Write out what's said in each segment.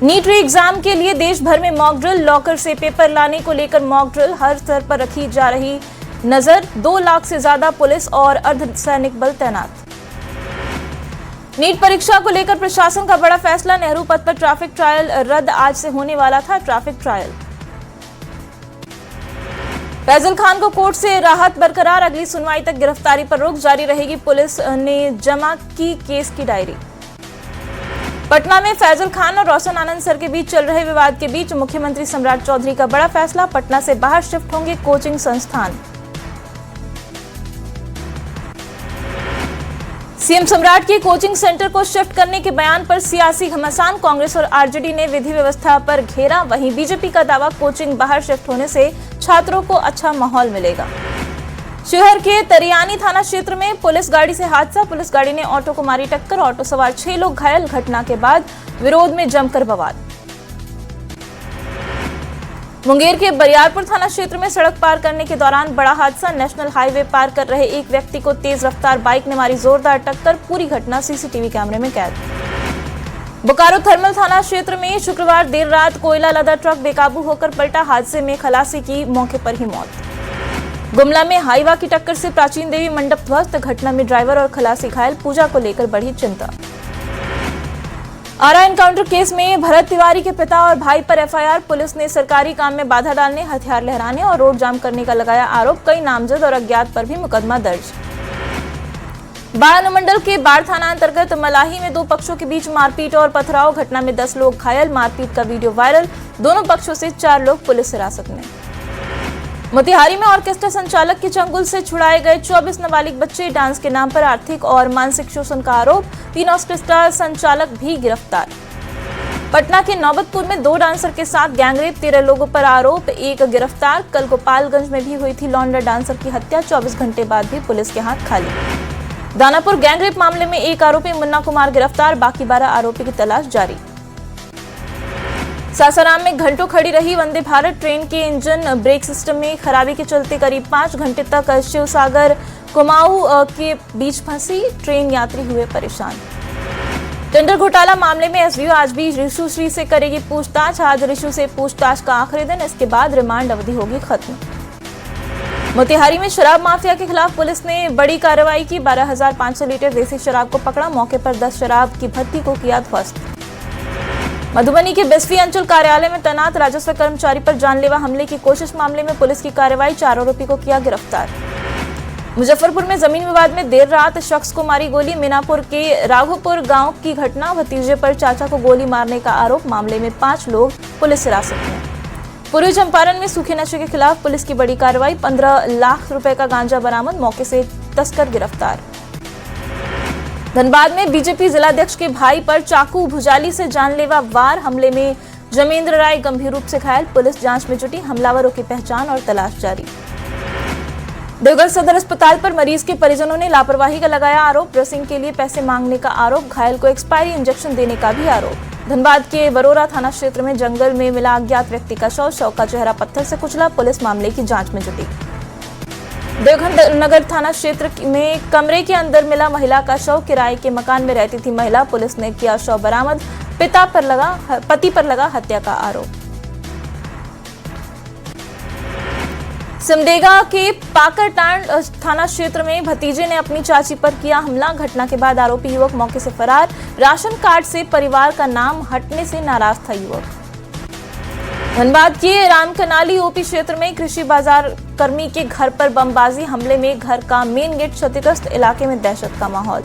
NEET री exam के लिए देश भर में मॉक ड्रिल, लॉकर से पेपर लाने को लेकर मॉक ड्रिल, हर स्तर पर रखी जा रही नजर। 2 लाख से ज्यादा पुलिस और अर्धसैनिक बल तैनात। नीट परीक्षा को लेकर प्रशासन का बड़ा फैसला, नेहरू पथ पर ट्रैफिक ट्रायल रद्द, आज से होने वाला था ट्रैफिक ट्रायल। फैजल खान को कोर्ट से राहत बरकरार, अगली सुनवाई तक गिरफ्तारी पर रोक जारी रहेगी, पुलिस ने जमा की केस की डायरी। पटना में फैजल खान और रोशन आनंद सर के बीच चल रहे विवाद के बीच मुख्यमंत्री सम्राट चौधरी का बड़ा फैसला, पटना से बाहर शिफ्ट होंगे कोचिंग संस्थान। सीएम सम्राट के कोचिंग सेंटर को शिफ्ट करने के बयान पर सियासी घमासान, कांग्रेस और आरजेडी ने विधि व्यवस्था पर घेरा, वहीं बीजेपी का दावा, कोचिंग बाहर शिफ्ट होने से छात्रों को अच्छा माहौल मिलेगा। शहर के तरियानी थाना क्षेत्र में पुलिस गाड़ी से हादसा, पुलिस गाड़ी ने ऑटो को मारी टक्कर, ऑटो सवार 6 लोग घायल, घटना के बाद विरोध में जमकर बवाल। मुंगेर के बरियारपुर थाना क्षेत्र में सड़क पार करने के दौरान बड़ा हादसा, नेशनल हाईवे पार कर रहे एक व्यक्ति को तेज रफ्तार बाइक ने मारी जोरदार टक्कर, पूरी घटना सीसीटीवी कैमरे में कैद। बोकारो थर्मल थाना क्षेत्र में शुक्रवार देर रात कोयला लदा ट्रक बेकाबू होकर पलटा, हादसे में खलासी की मौके पर ही मौत। गुमला में हाईवा की टक्कर से प्राचीन देवी मंडप ध्वस्त, घटना में ड्राइवर और खलासी घायल, पूजा को लेकर बढ़ी चिंता। आरा एनकाउंटर केस में भरत तिवारी के पिता और भाई पर एफआईआर, पुलिस ने सरकारी काम में बाधा डालने, हथियार लहराने और रोड जाम करने का लगाया आरोप, कई नामजद और अज्ञात पर भी मुकदमा दर्ज। बाढ़ अनुमंडल के बाढ़ थाना अंतर्गत मलाही में 2 पक्षों के बीच मारपीट और पथराव, घटना में 10 लोग घायल, मारपीट का वीडियो वायरल, दोनों पक्षों से 4 लोग पुलिस हिरासत में। मोतिहारी में ऑर्केस्ट्रा संचालक के चंगुल से छुड़ाए गए 24 नाबालिग बच्चे, डांस के नाम पर आर्थिक और मानसिक शोषण का आरोप, 3 ऑर्केस्ट्रा संचालक भी गिरफ्तार। पटना के नौबतपुर में 2 डांसर के साथ गैंगरेप, 13 लोगों पर आरोप, 1 गिरफ्तार। कल गोपालगंज में भी हुई थी लौंडा डांसर की हत्या, 24 घंटे बाद भी पुलिस के हाथ खाली। दानापुर गैंगरेप मामले में 1 आरोपी मुन्ना कुमार गिरफ्तार, बाकी 12 आरोपी की तलाश जारी। सासाराम में घंटों खड़ी रही वंदे भारत ट्रेन के इंजन, ब्रेक सिस्टम में खराबी के चलते करीब 5 घंटे तक शिवसागर कुमाऊं के बीच फंसी, ट्रेन यात्री हुए परेशान। टेंडर घोटाला मामले में एसडीओ आज भी ऋषु श्री से करेगी पूछताछ, आज ऋषु से पूछताछ का आखिरी दिन, इसके बाद रिमांड अवधि होगी खत्म। मोतिहारी में शराब माफिया के खिलाफ पुलिस ने बड़ी कार्रवाई की, 12,500 लीटर देसी शराब को पकड़ा, मौके पर 10 शराब की भट्टी को किया ध्वस्त। मधुबनी के बिस्फी अंचल कार्यालय में तैनात राजस्व कर्मचारी पर जानलेवा हमले की कोशिश मामले में पुलिस की कार्रवाई, 4 आरोपी को किया गिरफ्तार। मुजफ्फरपुर में जमीन विवाद में देर रात शख्स को मारी गोली, मीनापुर के राघोपुर गांव की घटना, भतीजे पर चाचा को गोली मारने का आरोप, मामले में 5 लोग पुलिस हिरासत में। पूर्वी चंपारण में सूखे नशे के खिलाफ पुलिस की बड़ी कार्रवाई, 15 लाख रुपए का गांजा बरामद, मौके से तस्कर गिरफ्तार। धनबाद में बीजेपी जिलाध्यक्ष के भाई पर चाकू, भुजाली से जानलेवा वार, हमले में जमेंद्र राय गंभीर रूप से घायल, पुलिस जांच में जुटी, हमलावरों की पहचान और तलाश जारी। देवघर सदर अस्पताल पर मरीज के परिजनों ने लापरवाही का लगाया आरोप, ड्रेसिंग के लिए पैसे मांगने का आरोप, घायल को एक्सपायरी इंजेक्शन देने का भी आरोप। धनबाद के बरोरा थाना क्षेत्र में जंगल में मिला अज्ञात व्यक्ति का शव का चेहरा पत्थर से कुचला, पुलिस मामले की जांच में जुटी। देवघर नगर थाना क्षेत्र में कमरे के अंदर मिला महिला का शव, किराए के मकान में रहती थी महिला, पुलिस ने किया शव बरामद, पति पर लगा हत्या का आरोप। सिमडेगा के पाकरटांड थाना क्षेत्र में भतीजे ने अपनी चाची पर किया हमला, घटना के बाद आरोपी युवक मौके से फरार, राशन कार्ड से परिवार का नाम हटने से नाराज था युवक। धनबाद के रामकनाली ओपी क्षेत्र में कृषि बाजार कर्मी के घर पर बमबाजी हमले में घर का मेन गेट क्षतिग्रस्त, इलाके में दहशत का माहौल।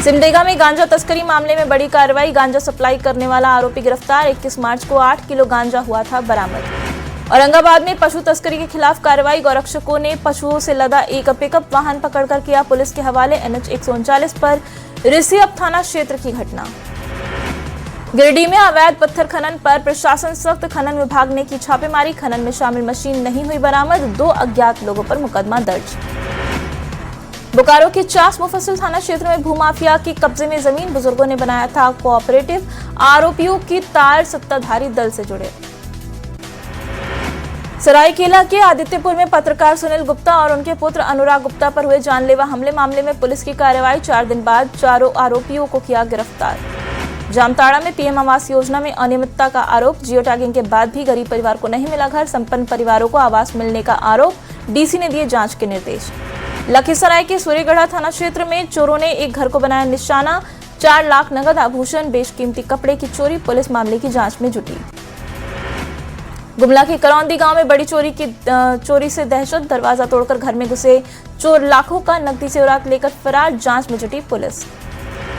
सिमडेगा में गांजा तस्करी मामले में बड़ी कार्रवाई, गांजा सप्लाई करने वाला आरोपी गिरफ्तार, 21 मार्च को 8 किलो गांजा हुआ था बरामद। औरंगाबाद में पशु तस्करी के खिलाफ कार्रवाई, गौरक्षकों ने पशुओं से लदा एक पिकअप वाहन पकड़कर किया पुलिस के हवाले, NH 139 पर रिसियप थाना क्षेत्र की घटना। गिरिडीह में अवैध पत्थर खनन पर प्रशासन सख्त, खनन विभाग ने की छापेमारी, खनन में शामिल मशीन नहीं हुई बरामद, 2 अज्ञात लोगों पर मुकदमा दर्ज। बोकारो के चास मुफस्सिल थाना क्षेत्र में भूमाफिया के कब्जे में जमीन, बुजुर्गों ने बनाया था कोऑपरेटिव, आरोपियों की तार सत्ताधारी दल से जुड़े। सरायकेला के आदित्यपुर में पत्रकार सुनील गुप्ता और उनके पुत्र अनुराग गुप्ता पर हुए जानलेवा हमले मामले में पुलिस की कार्रवाई, 4 दिन बाद चारों आरोपियों को किया गिरफ्तार। जामताड़ा में पीएम आवास योजना में अनियमितता का आरोप, जियो टैगिंग के बाद भी गरीब परिवार को नहीं मिला घर, संपन्न परिवारों को आवास मिलने का आरोप, डीसी ने दिए जांच के निर्देश। लखीसराय के सूर्यगढ़ा थाना क्षेत्र में चोरों ने एक घर को बनाया निशाना, 4 लाख नगद आभूषण, बेशकीमती कपड़े की चोरी, पुलिस मामले की जांच में जुटी। गुमला के करौंदी गांव में बड़ी चोरी से दहशत, दरवाजा तोड़कर घर में घुसे चोर लाखों का नकदी जेवरात लेकर फरार, जांच में जुटी पुलिस।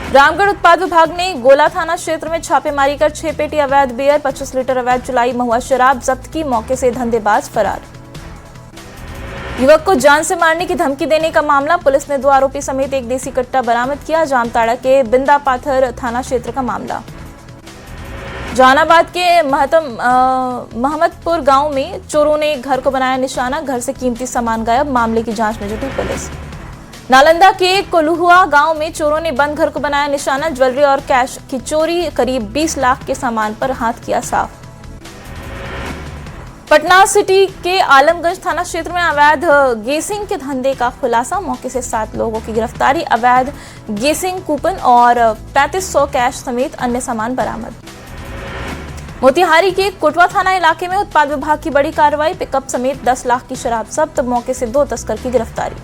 रामगढ़ उत्पाद विभाग ने गोला थाना क्षेत्र में छापेमारी कर 6 पेटी अवैध बियर, 25 लीटर अवैध चुलाई महुआ शराब जब्त की, मौके से धंधेबाज फरार। युवक को जान से मारने की धमकी देने का मामला, पुलिस ने 2 आरोपी समेत एक देसी कट्टा बरामद किया, जामताड़ा के बिंदा पाथर थाना क्षेत्र का मामला। जहानाबाद के महमदपुर गांव में चोरों ने घर को बनाया निशाना, घर से कीमती सामान गायब, मामले की जांच में जुटी पुलिस। नालंदा के कोलुहुआ गांव में चोरों ने बंद घर को बनाया निशाना, ज्वेलरी और कैश की चोरी, करीब 20 लाख के सामान पर हाथ किया साफ। पटना सिटी के आलमगंज थाना क्षेत्र में अवैध गेसिंग के धंधे का खुलासा, मौके से 7 लोगों की गिरफ्तारी, अवैध गेसिंग कूपन और 3500 कैश समेत अन्य सामान बरामद। मोतिहारी के कोटवा थाना इलाके में उत्पाद विभाग की बड़ी कार्रवाई, पिकअप समेत 10 लाख की शराब जब्त, मौके से 2 तस्कर की गिरफ्तारी।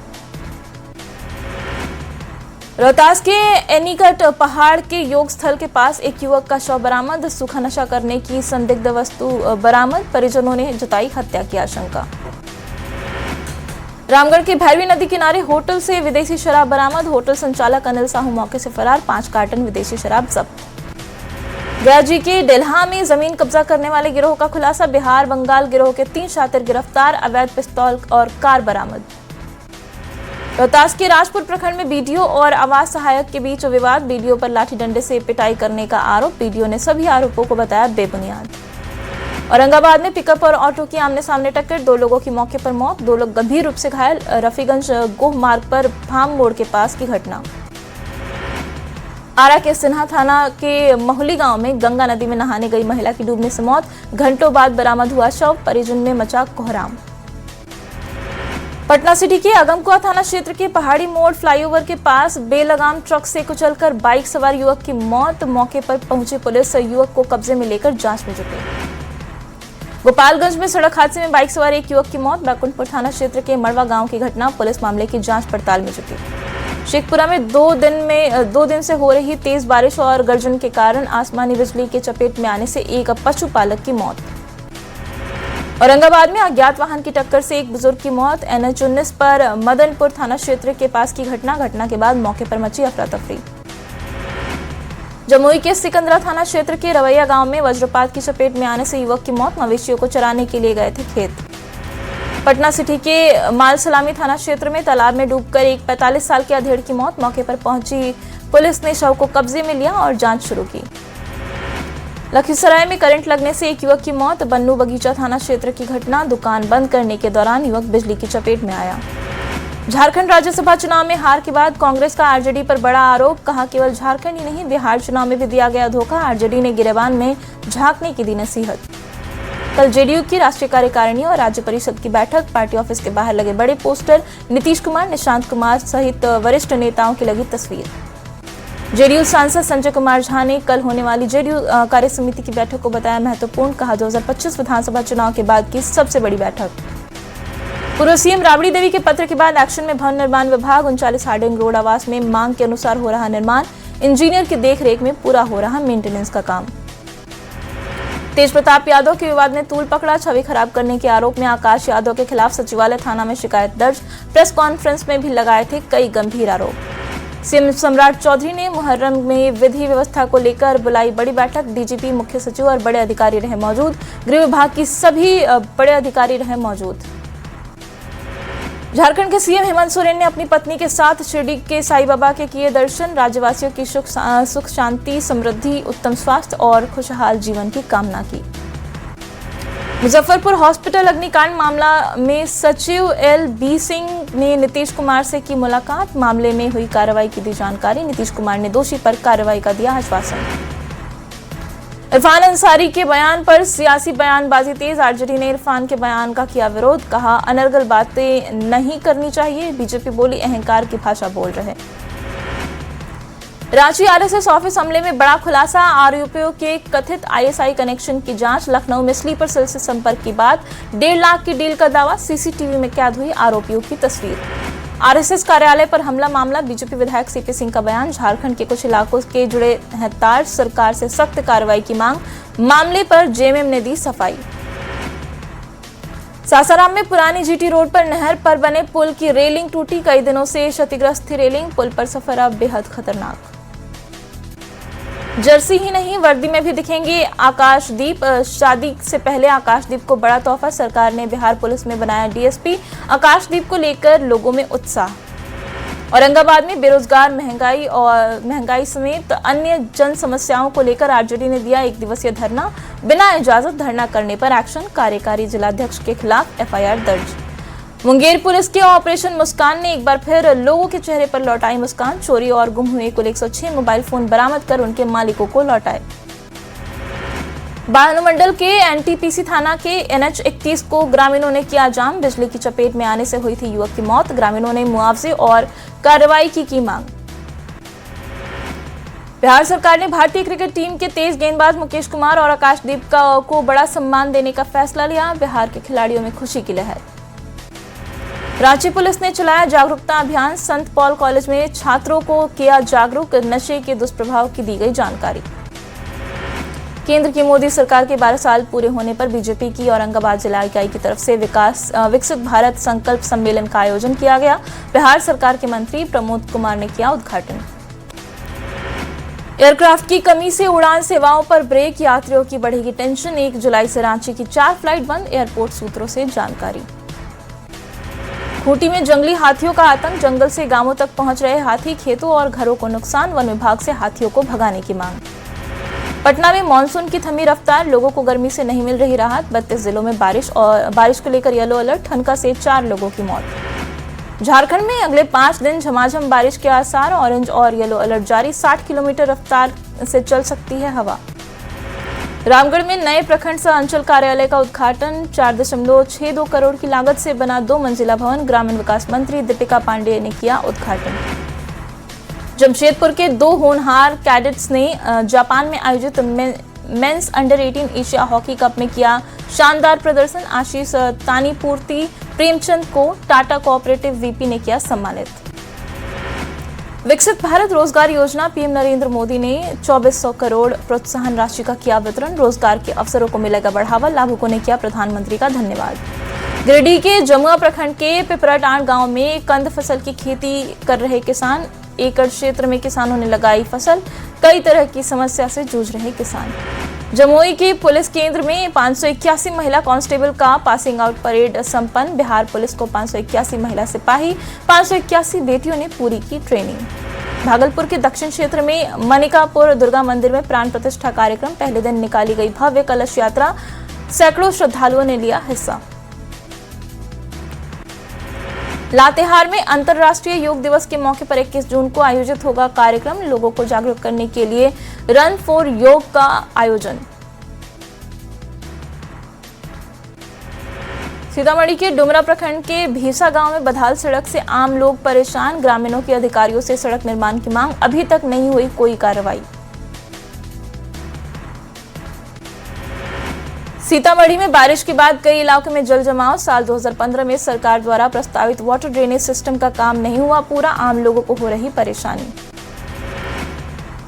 रोहतास के एनीकट पहाड़ के योग स्थल के पास एक युवक का शव बरामद, सूखा नशा करने की संदिग्ध वस्तु बरामद, परिजनों ने जताई हत्या की आशंका। रामगढ़ के भैरवी नदी किनारे होटल से विदेशी शराब बरामद, होटल संचालक अनिल साहू मौके से फरार, 5 कार्टन विदेशी शराब जब्त। गया जी के डेल्हा में जमीन कब्जा करने वाले गिरोह का खुलासा, बिहार बंगाल गिरोह के 3 शातिर गिरफ्तार, अवैध पिस्तौल और कार बरामद। रोहतास के राजपुर प्रखंड में बीडीओ और आवास सहायक के बीच विवाद, बीडीओ पर लाठी डंडे से पिटाई करने का आरोप, बीडीओ ने सभी आरोपों को बताया बेबुनियाद। औरंगाबाद में पिकअप और ऑटो की आमने सामने टक्कर, 2 लोगों की मौके पर मौत, 2 लोग गंभीर रूप से घायल, रफीगंज गोह मार्ग पर भाम मोड़ के पास की घटना। आरा के सिन्हा थाना के महुली गांव में गंगा नदी में नहाने गई महिला की डूबने से मौत, घंटों बाद बरामद हुआ शव, परिजन में मचा कोहराम। पटना सिटी के अगमकुआ थाना क्षेत्र के पहाड़ी मोड़ फ्लाईओवर के पास बेलगाम ट्रक से कुचलकर बाइक सवार युवक की मौत, मौके पर पहुंची पुलिस युवक को कब्जे में लेकर जांच में जुटी। गोपालगंज में सड़क हादसे में बाइक सवार एक युवक की मौत, बैकुंठपुर थाना क्षेत्र के मड़वा गांव की घटना, पुलिस मामले की जांच पड़ताल में जुटी। शेखपुरा में 2 दिन से हो रही तेज बारिश और गर्जन के कारण आसमानी बिजली के चपेट में आने से एक पशुपालक की मौत। औरंगाबाद में अज्ञात वाहन की टक्कर से एक बुजुर्ग की मौत, NH 19 पर मदनपुर थाना क्षेत्र के पास की घटना के बाद मौके पर मची अफरा तफरी। जमुई के सिकंदरा थाना क्षेत्र के रवैया गांव में वज्रपात की चपेट में आने से युवक की मौत, मवेशियों को चराने के लिए गए थे खेत। पटना सिटी के मालसलामी थाना क्षेत्र में तालाब में डूबकर एक 45 साल के अधेड़ की मौत, मौके पर पहुंची पुलिस ने शव को कब्जे में लिया और जांच शुरू की। लखीसराय में करंट लगने से एक युवक की मौत, बन्नू बगीचा थाना क्षेत्र की घटना, दुकान बंद करने के दौरान युवक बिजली की चपेट में आया। झारखंड राज्यसभा चुनाव में हार के बाद कांग्रेस का आरजेडी पर बड़ा आरोप, कहा केवल झारखंड ही नहीं बिहार चुनाव में भी दिया गया धोखा, आरजेडी ने गिरेबान में झांकने की दी नसीहत। कल जेडीयू की राष्ट्रीय कार्यकारिणी और राज्य परिषद की बैठक, पार्टी ऑफिस के बाहर लगे बड़े पोस्टर, नीतीश कुमार, निशांत कुमार सहित वरिष्ठ नेताओं की लगी तस्वीर। जेडीयू सांसद संजय कुमार झा ने कल होने वाली जेडीयू कार्य समिति की बैठक को बताया महत्वपूर्ण, कहा 2025 विधानसभा चुनाव के बाद की सबसे बड़ी बैठक। पूर्व सीएम राबड़ी देवी के पत्र के बाद एक्शन में भवन निर्माण विभाग, 39 हार्डिंग रोड आवास में मांग के अनुसार हो रहा निर्माण, इंजीनियर की देखरेख में पूरा हो रहा मेंटेनेंस का काम। तेज प्रताप यादव के विवाद ने तूल पकड़ा, छवि खराब करने के आरोप में आकाश यादव के खिलाफ सचिवालय थाना में शिकायत दर्ज, प्रेस कॉन्फ्रेंस में भी लगाए थे कई गंभीर आरोप। सीएम सम्राट चौधरी ने मुहर्रम में विधि व्यवस्था को लेकर बुलाई बड़ी बैठक, डीजीपी, मुख्य सचिव और बड़े अधिकारी रहे मौजूद, गृह विभाग की सभी बड़े अधिकारी रहे मौजूद। झारखंड के सीएम हेमंत सोरेन ने अपनी पत्नी के साथ शिरडी के साईं बाबा के किए दर्शन, राज्यवासियों की सुख शांति, समृद्धि, उत्तम स्वास्थ्य और खुशहाल जीवन की कामना की। मुजफ्फरपुर हॉस्पिटल अग्निकांड मामला में सचिव LB सिंह ने नीतीश कुमार से की मुलाकात, मामले में हुई कार्रवाई की दी जानकारी, नीतीश कुमार ने दोषी पर कार्रवाई का दिया आश्वासन। इरफान अंसारी के बयान पर सियासी बयानबाजी तेज, आरजेडी ने इरफान के बयान का किया विरोध, कहा अनर्गल बातें नहीं करनी चाहिए, बीजेपी बोली अहंकार की भाषा बोल रहे। रांची आरएसएस ऑफिस हमले में बड़ा खुलासा, आरोपियों के कथित आईएसआई कनेक्शन की जांच। लखनऊ में स्लीपर सेल से संपर्क की बात, 1.5 लाख की डील का दावा, सीसीटीवी में कैद हुई आरोपियों की तस्वीर। आरएसएस कार्यालय पर हमला मामला, बीजेपी विधायक सीपी सिंह का बयान, झारखंड के कुछ इलाकों के जुड़े हैं तार, सरकार से सख्त कार्रवाई की मांग। मामले पर जेएमएम ने दी सफाई। सासाराम में पुरानी जीटी रोड पर नहर पर बने पुल की रेलिंग टूटी, कई दिनों से क्षतिग्रस्त थी रेलिंग। पुल पर सफर अब बेहद खतरनाक। जर्सी ही नहीं, वर्दी में भी दिखेंगे आकाशदीप। शादी से पहले आकाशदीप को बड़ा तोहफा, सरकार ने बिहार पुलिस में बनाया डीएसपी। आकाशदीप को लेकर लोगों में उत्साह। औरंगाबाद में बेरोजगार, महंगाई समेत अन्य जन समस्याओं को लेकर आरजेडी ने दिया 1 दिवसीय धरना। बिना इजाजत धरना करने पर एक्शन, कार्यकारी जिलाध्यक्ष के खिलाफ एफआईआर दर्ज। मुंगेर पुलिस के ऑपरेशन मुस्कान ने एक बार फिर लोगों के चेहरे पर लौटाई मुस्कान। चोरी और गुम हुए कुल 106 मोबाइल फोन बरामद कर उनके मालिकों को लौटाए। भानुमंडल के एनटीपीसी थाना के एनएच 31 को ग्रामीणों ने किया जाम। बिजली की चपेट में आने से हुई थी युवक की मौत। ग्रामीणों ने मुआवजे और कार्रवाई की मांग। बिहार सरकार ने भारतीय क्रिकेट टीम के तेज गेंदबाज मुकेश कुमार और आकाशदीप को बड़ा सम्मान देने का फैसला लिया। बिहार के खिलाड़ियों में खुशी की लहर। रांची पुलिस ने चलाया जागरूकता अभियान। संत पॉल कॉलेज में छात्रों को किया जागरूक, नशे के दुष्प्रभाव की दी गई जानकारी। केंद्र की मोदी सरकार के 12 साल पूरे होने पर बीजेपी की औरंगाबाद जिला इकाई की तरफ से विकसित भारत संकल्प सम्मेलन का आयोजन किया गया। बिहार सरकार के मंत्री प्रमोद कुमार ने किया उद्घाटन। एयरक्राफ्ट की कमी से उड़ान सेवाओं पर ब्रेक, यात्रियों की बढ़ेगी टेंशन। 1 जुलाई से रांची की 4 फ्लाइट बंद, एयरपोर्ट सूत्रों से जानकारी। खूंटी में जंगली हाथियों का आतंक, जंगल से गांवों तक पहुंच रहे हाथी, खेतों और घरों को नुकसान, वन विभाग से हाथियों को भगाने की मांग। पटना में मानसून की थमी रफ्तार, लोगों को गर्मी से नहीं मिल रही राहत। 32 जिलों में बारिश को लेकर येलो अलर्ट, ठनका से 4 लोगों की मौत। झारखंड में अगले 5 दिन झमाझम बारिश के आसार, ऑरेंज और येलो अलर्ट जारी, 60 किलोमीटर रफ्तार से चल सकती है हवा। रामगढ़ में नए प्रखंड सह अंचल कार्यालय का उद्घाटन, 4.62 करोड़ की लागत से बना 2 मंजिला भवन। ग्रामीण विकास मंत्री दीपिका पांडेय ने किया उद्घाटन। जमशेदपुर के 2 होनहार कैडेट्स ने जापान में आयोजित men's under 18 Asia hockey cup में किया शानदार प्रदर्शन। आशीष तानीपूर्ति प्रेमचंद को टाटा कोऑपरेटिव वीपी ने किया सम्मानित। विकसित भारत रोजगार योजना, पीएम नरेंद्र मोदी ने 2400 करोड़ प्रोत्साहन राशि का किया वितरण। रोजगार के अवसरों को मिलेगा बढ़ावा, लाभुकों ने किया प्रधानमंत्री का धन्यवाद। गिरिडीह के जमुआ प्रखंड के पिपराटांड गांव में कंद फसल की खेती कर रहे किसान, एकड़ क्षेत्र में किसानों ने लगाई फसल, कई तरह की समस्या से जूझ रहे किसान। जमुई के पुलिस केंद्र में 581 महिला कांस्टेबल का पासिंग आउट परेड संपन्न। बिहार पुलिस को 581 महिला सिपाही, 581 बेटियों ने पूरी की ट्रेनिंग। भागलपुर के दक्षिण क्षेत्र में मनिकापुर दुर्गा मंदिर में प्राण प्रतिष्ठा कार्यक्रम, पहले दिन निकाली गई भव्य कलश यात्रा, सैकड़ों श्रद्धालुओं ने लिया हिस्सा। लातेहार में अंतर्राष्ट्रीय योग दिवस के मौके पर 21 जून को आयोजित होगा कार्यक्रम, लोगों को जागरूक करने के लिए रन फॉर योग का आयोजन। सीतामढ़ी के डुमरा प्रखंड के भीसा गांव में बधाल सड़क से आम लोग परेशान, ग्रामीणों की अधिकारियों से सड़क निर्माण की मांग, अभी तक नहीं हुई कोई कार्रवाई। सीतामढ़ी में बारिश के बाद कई इलाकों में जल जमाव, साल 2015 में सरकार द्वारा प्रस्तावित वाटर ड्रेनेज सिस्टम का काम नहीं हुआ पूरा, आम लोगों को हो रही परेशानी।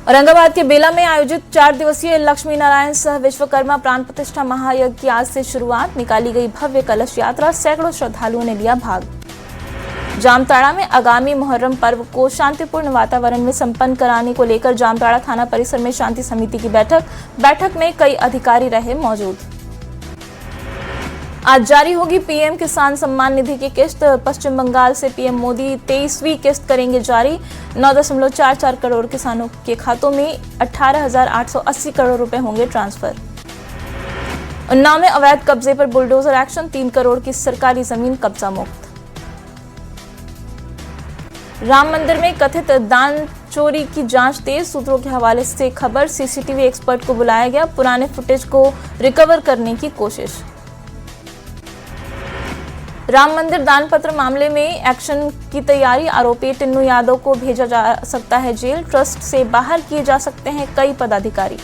औरंगाबाद के बेला में आयोजित 4 दिवसीय लक्ष्मी नारायण सह विश्वकर्मा प्राण प्रतिष्ठा महायज्ञ की आज से शुरुआत, निकाली गई भव्य कलश यात्रा, सैकड़ों श्रद्धालुओं ने लिया भाग। जामताड़ा में आगामी मुहर्रम पर्व को शांतिपूर्ण वातावरण में संपन्न कराने को लेकर जामताड़ा थाना परिसर में शांति समिति की बैठक में कई अधिकारी रहे मौजूद। आज जारी होगी पीएम किसान सम्मान निधि की किस्त, पश्चिम बंगाल से पीएम मोदी 23वीं किस्त करेंगे जारी, 9.44 करोड़ किसानों के खातों में 18,880 करोड़ रुपए होंगे ट्रांसफर। उन्नाव में अवैध कब्जे पर बुलडोजर एक्शन, 3 करोड़ की सरकारी जमीन कब्जा मुक्त। राम मंदिर में कथित दान चोरी की जांच तेज, सूत्रों के हवाले से खबर, सीसीटीवी एक्सपर्ट को बुलाया गया, पुराने फुटेज को रिकवर करने की कोशिश। राम मंदिर दान पत्र मामले में एक्शन की तैयारी, आरोपी टिन्नू यादव को भेजा जा सकता है जेल, ट्रस्ट से बाहर किए जा सकते हैं कई पदाधिकारी।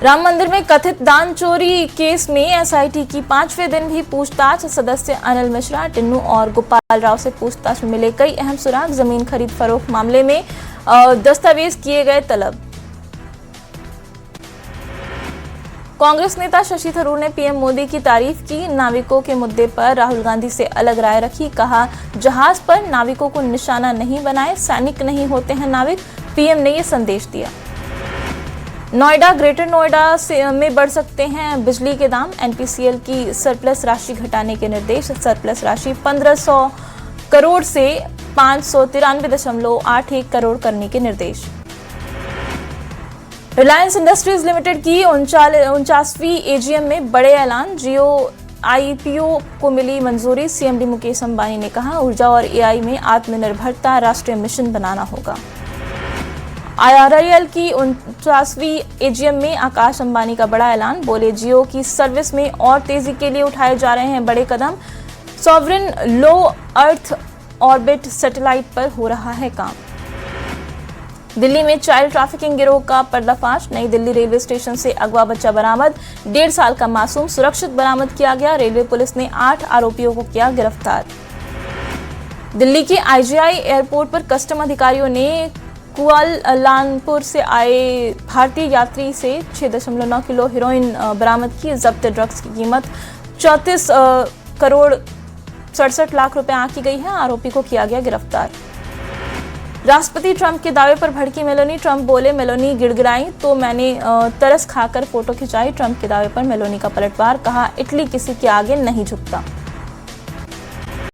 राम मंदिर में कथित दान चोरी केस में एसआईटी की 5वें दिन भी पूछताछ, सदस्य अनिल मिश्रा, टिन्नू और गोपाल राव से पूछताछ में मिले कई अहम सुराग, जमीन खरीद फरोख्त मामले में दस्तावेज किए गए तलब। कांग्रेस नेता शशि थरूर ने पीएम मोदी की तारीफ की, नाविकों के मुद्दे पर राहुल गांधी से अलग राय रखी, कहा जहाज पर नाविकों को निशाना नहीं बनाए, सैनिक नहीं होते हैं नाविक, पीएम ने ये संदेश दिया। नोएडा, ग्रेटर नोएडा में बढ़ सकते हैं बिजली के दाम, एनपीसीएल की सरप्लस राशि घटाने के निर्देश, सरप्लस राशि 1500 करोड़ से 593.81 करोड़ करने के निर्देश। रिलायंस इंडस्ट्रीज लिमिटेड की 49वीं एजीएम में बड़े ऐलान, जियो आईपीओ को मिली मंजूरी, सीएमडी मुकेश अंबानी ने कहा ऊर्जा और एआई में आत्मनिर्भरता राष्ट्रीय मिशन बनाना होगा। आईआरआईएल की 49वीं एजीएम में आकाश अंबानी का बड़ा ऐलान, बोले जियो की सर्विस में और तेजी के लिए उठाए जा रहे हैं बड़े कदम, सॉवरेन लो अर्थ ऑर्बिट सैटेलाइट पर हो रहा है काम। दिल्ली में चाइल्ड ट्रैफिकिंग गिरोह का पर्दाफाश, नई दिल्ली रेलवे स्टेशन से अगवा बच्चा बरामद, 1.5 साल का मासूम सुरक्षित बरामद किया गया, रेलवे पुलिस ने 8 आरोपियों को किया गिरफ्तार। दिल्ली के आईजीआई एयरपोर्ट पर कस्टम अधिकारियों ने कुआलालंपुर से आए भारतीय यात्री से 6.9 किलो हेरोइन बरामद की, जब्त ड्रग्स की कीमत 34 करोड़ 67 लाख रुपए आंकी गई है, आरोपी को किया गया गिरफ्तार। राष्ट्रपति ट्रंप के दावे पर भड़की मेलोनी, ट्रंप बोले मेलोनी गिड़गिड़ाई तो मैंने तरस खाकर फोटो खिंचाई, ट्रंप के दावे पर मेलोनी का पलटवार, कहा इटली किसी के आगे नहीं झुकता।